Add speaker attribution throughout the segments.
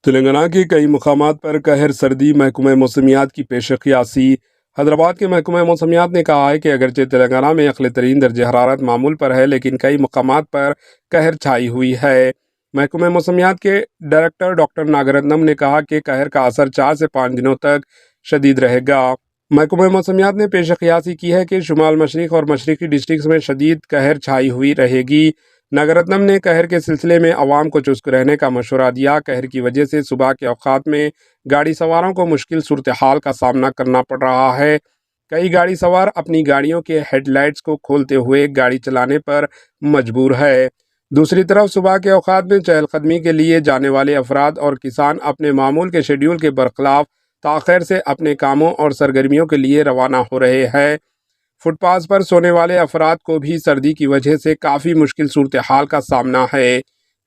Speaker 1: تلنگانہ کے کئی مقامات پر قہر سردی، محکمہ موسمیات کی پیش قیاسی۔ حیدرآباد کے محکمہ موسمیات نے کہا ہے کہ اگرچہ تلنگانہ میں اقل ترین درجہ حرارت معمول پر ہے، لیکن کئی مقامات پر قہر چھائی ہوئی ہے۔ محکمہ موسمیات کے ڈائریکٹر ڈاکٹر ناگرتنم نے کہا کہ قہر کا اثر 4 سے 5 دنوں تک شدید رہے گا۔ محکمہ موسمیات نے پیش قیاسی کی ہے کہ شمال مشرق اور مشرقی ڈسٹرکٹس میں شدید قہر چھائی ہوئی رہے گی۔ ناگرتنم نے قہر کے سلسلے میں عوام کو چست رہنے کا مشورہ دیا۔ قہر کی وجہ سے صبح کے اوقات میں گاڑی سواروں کو مشکل صورتحال کا سامنا کرنا پڑ رہا ہے۔ کئی گاڑی سوار اپنی گاڑیوں کے ہیڈ لائٹس کو کھولتے ہوئے گاڑی چلانے پر مجبور ہے۔ دوسری طرف صبح کے اوقات میں چہل قدمی کے لیے جانے والے افراد اور کسان اپنے معمول کے شیڈول کے برخلاف تاخیر سے اپنے کاموں اور سرگرمیوں کے لیے روانہ ہو رہے ہیں۔ فٹ پاتھ پر سونے والے افراد کو بھی سردی کی وجہ سے کافی مشکل صورتحال کا سامنا ہے۔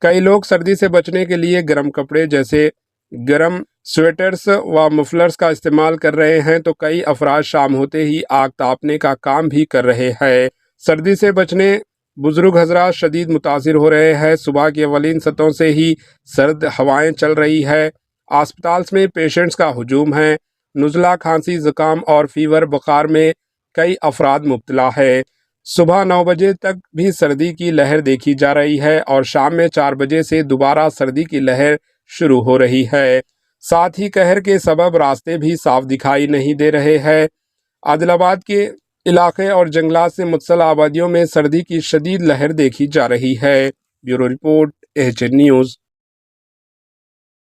Speaker 1: کئی لوگ سردی سے بچنے کے لیے گرم کپڑے جیسے گرم سویٹرز و مفلرز کا استعمال کر رہے ہیں، تو کئی افراد شام ہوتے ہی آگ تاپنے کا کام بھی کر رہے ہیں۔ سردی سے بچنے بزرگ حضرات شدید متاثر ہو رہے ہیں۔ صبح کی اولین سطحوں سے ہی سرد ہوائیں چل رہی ہے۔ اسپتالز میں پیشنٹس کا ہجوم ہے۔ نزلہ، کھانسی، زکام اور فیور بخار میں کئی افراد مبتلا ہے۔ صبح 9 بجے تک بھی سردی کی لہر دیکھی جا رہی ہے اور شام میں 4 بجے سے دوبارہ سردی کی لہر شروع ہو رہی ہے۔ ساتھ ہی قہر کے سبب راستے بھی صاف دکھائی نہیں دے رہے ہیں۔ عادل آباد کے علاقے اور جنگلات سے متصل آبادیوں میں سردی کی شدید لہر دیکھی جا رہی ہے۔ Bureau report, H N news.